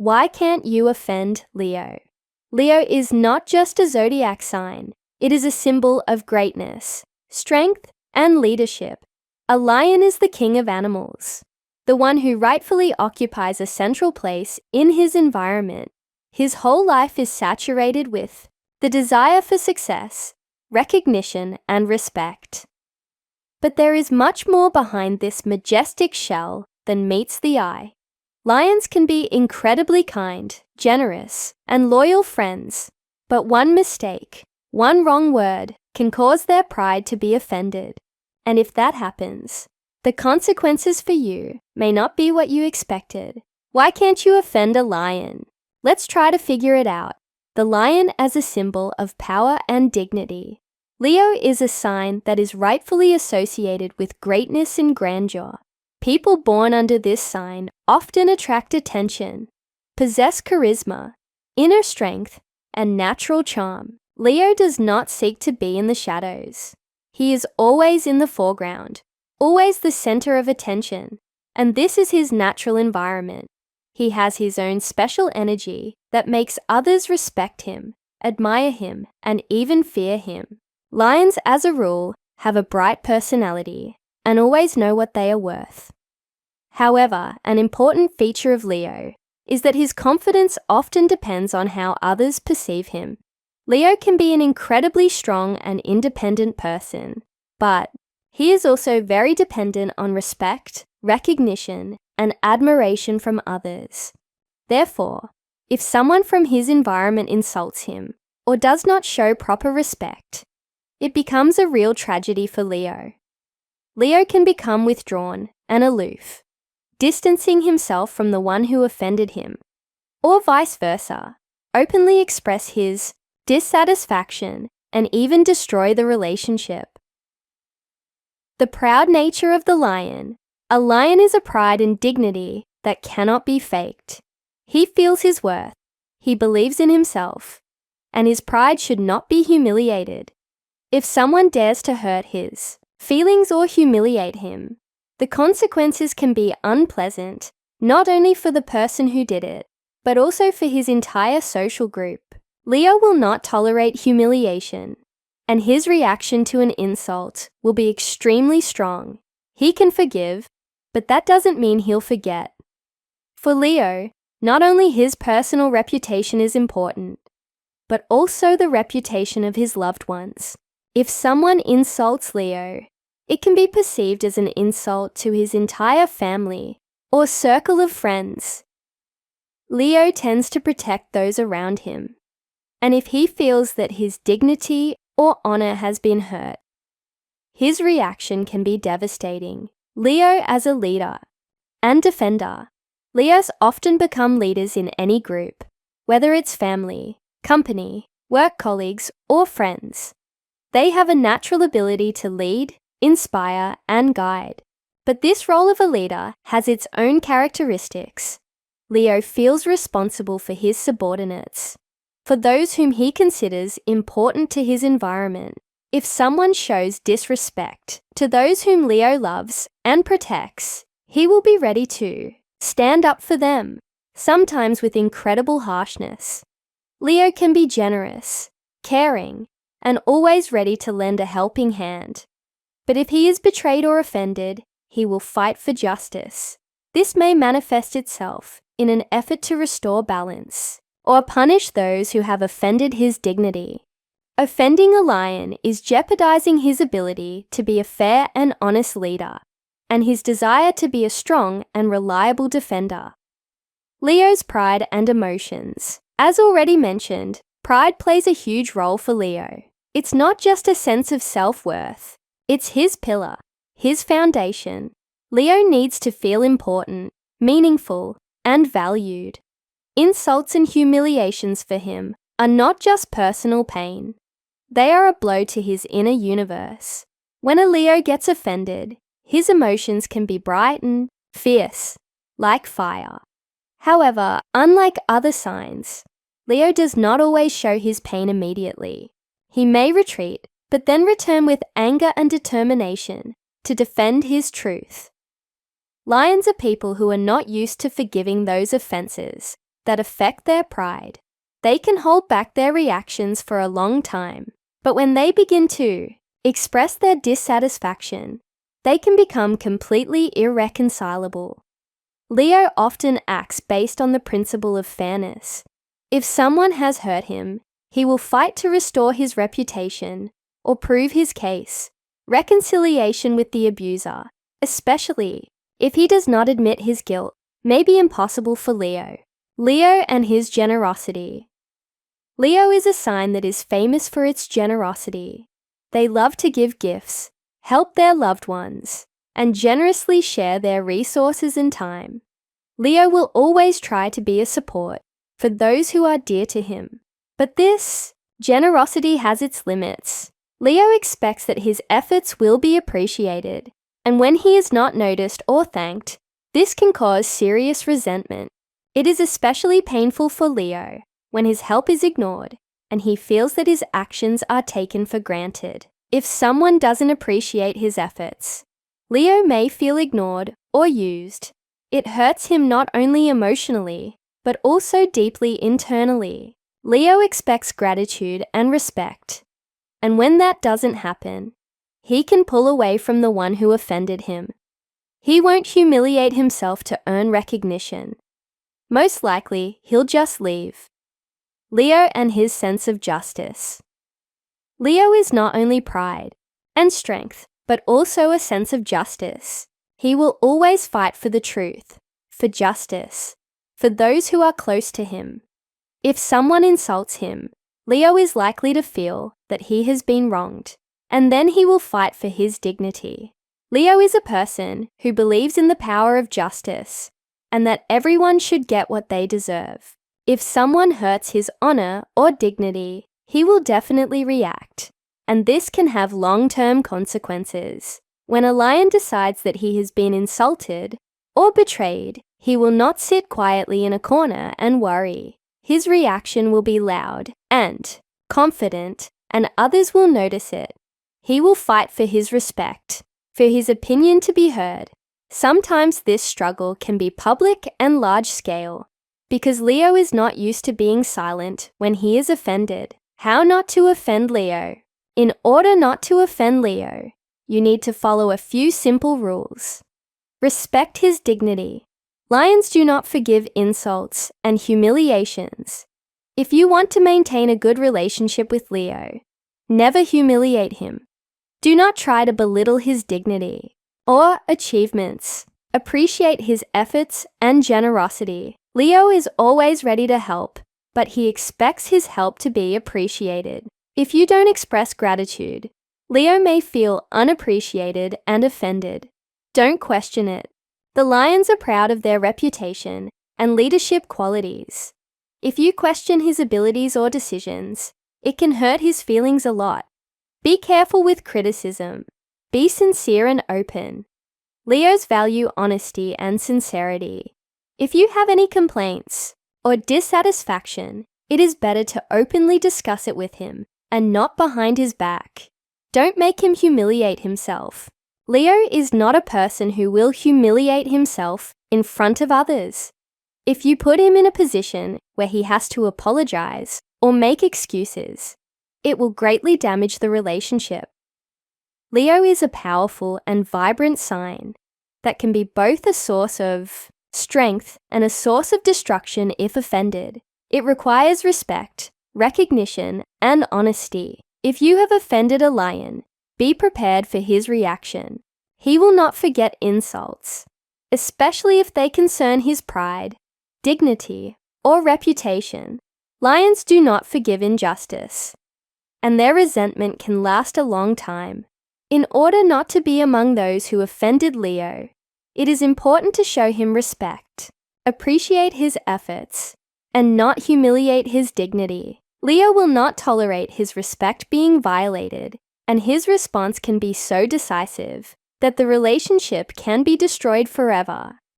Why can't you offend Leo? Leo is not just a zodiac sign. It is a symbol of greatness, strength, and leadership. A lion is the king of animals, the one who rightfully occupies a central place in his environment. His whole life is saturated with the desire for success, recognition, and respect. But there is much more behind this majestic shell than meets the eye. Lions can be incredibly kind, generous, and loyal friends, but one mistake, one wrong word, can cause their pride to be offended. And if that happens, the consequences for you may not be what you expected. Why can't you offend a lion? Let's try to figure it out. The lion as a symbol of power and dignity. Leo is a sign that is rightfully associated with greatness and grandeur. People born under this sign often attract attention, possess charisma, inner strength, and natural charm. Leo does not seek to be in the shadows. He is always in the foreground, always the center of attention, and this is his natural environment. He has his own special energy that makes others respect him, admire him, and even fear him. Lions, as a rule, have a bright personality and always know what they are worth. However, an important feature of Leo is that his confidence often depends on how others perceive him. Leo can be an incredibly strong and independent person, but he is also very dependent on respect, recognition, and admiration from others. Therefore, if someone from his environment insults him or does not show proper respect, it becomes a real tragedy for Leo. Leo can become withdrawn and aloof, distancing himself from the one who offended him, or vice versa, openly express his dissatisfaction and even destroy the relationship. The proud nature of the lion. A lion is a pride and dignity that cannot be faked. He feels his worth, he believes in himself, and his pride should not be humiliated. If someone dares to hurt his feelings or humiliate him, the consequences can be unpleasant, not only for the person who did it, but also for his entire social group. Leo will not tolerate humiliation, and his reaction to an insult will be extremely strong. He can forgive, but that doesn't mean he'll forget. For Leo, not only his personal reputation is important, but also the reputation of his loved ones. If someone insults Leo, it can be perceived as an insult to his entire family or circle of friends. Leo tends to protect those around him, and if he feels that his dignity or honor has been hurt, his reaction can be devastating. Leo as a leader and defender. Leos often become leaders in any group, whether it's family, company, work colleagues, or friends. They have a natural ability to lead, inspire, and guide. But this role of a leader has its own characteristics. Leo feels responsible for his subordinates, for those whom he considers important to his environment. If someone shows disrespect to those whom Leo loves and protects, he will be ready to stand up for them, sometimes with incredible harshness. Leo can be generous, caring, and always ready to lend a helping hand. But if he is betrayed or offended, he will fight for justice. This may manifest itself in an effort to restore balance or punish those who have offended his dignity. Offending a lion is jeopardizing his ability to be a fair and honest leader, and his desire to be a strong and reliable defender. Leo's pride and emotions. As already mentioned, pride plays a huge role for Leo. It's not just a sense of self-worth, it's his pillar, his foundation. Leo needs to feel important, meaningful, and valued. Insults and humiliations for him are not just personal pain. They are a blow to his inner universe. When a Leo gets offended, his emotions can be bright and fierce, like fire. However, unlike other signs, Leo does not always show his pain immediately. He may retreat, but then return with anger and determination to defend his truth. Lions are people who are not used to forgiving those offenses that affect their pride. They can hold back their reactions for a long time, but when they begin to express their dissatisfaction, they can become completely irreconcilable. Leo often acts based on the principle of fairness. If someone has hurt him, he will fight to restore his reputation or prove his case. Reconciliation with the abuser, especially if he does not admit his guilt, may be impossible for Leo. Leo and his generosity. Leo is a sign that is famous for its generosity. They love to give gifts, help their loved ones, and generously share their resources and time. Leo will always try to be a support for those who are dear to him. But this generosity has its limits. Leo expects that his efforts will be appreciated, and when he is not noticed or thanked, this can cause serious resentment. It is especially painful for Leo when his help is ignored and he feels that his actions are taken for granted. If someone doesn't appreciate his efforts, Leo may feel ignored or used. It hurts him not only emotionally, but also deeply internally. Leo expects gratitude and respect, and when that doesn't happen, he can pull away from the one who offended him. He won't humiliate himself to earn recognition. Most likely, he'll just leave. Leo and his sense of justice. Leo is not only pride and strength, but also a sense of justice. He will always fight for the truth, for justice, for those who are close to him. If someone insults him, Leo is likely to feel that he has been wronged, and then he will fight for his dignity. Leo is a person who believes in the power of justice and that everyone should get what they deserve. If someone hurts his honor or dignity, he will definitely react, and this can have long-term consequences. When a lion decides that he has been insulted or betrayed, he will not sit quietly in a corner and worry. His reaction will be loud and confident, and others will notice it. He will fight for his respect, for his opinion to be heard. Sometimes this struggle can be public and large-scale, because Leo is not used to being silent when he is offended. How not to offend Leo? In order not to offend Leo, you need to follow a few simple rules. Respect his dignity. Lions do not forgive insults and humiliations. If you want to maintain a good relationship with Leo, never humiliate him. Do not try to belittle his dignity or achievements. Appreciate his efforts and generosity. Leo is always ready to help, but he expects his help to be appreciated. If you don't express gratitude, Leo may feel unappreciated and offended. Don't question it. The lions are proud of their reputation and leadership qualities. If you question his abilities or decisions, it can hurt his feelings a lot. Be careful with criticism. Be sincere and open. Leos value honesty and sincerity. If you have any complaints or dissatisfaction, it is better to openly discuss it with him and not behind his back. Don't make him humiliate himself. Leo is not a person who will humiliate himself in front of others. If you put him in a position where he has to apologize or make excuses, it will greatly damage the relationship. Leo is a powerful and vibrant sign that can be both a source of strength and a source of destruction if offended. It requires respect, recognition, and honesty. If you have offended a lion, be prepared for his reaction. He will not forget insults, especially if they concern his pride, dignity, or reputation. Lions do not forgive injustice, and their resentment can last a long time. In order not to be among those who offended Leo, it is important to show him respect, appreciate his efforts, and not humiliate his dignity. Leo will not tolerate his respect being violated, and his response can be so decisive that the relationship can be destroyed forever.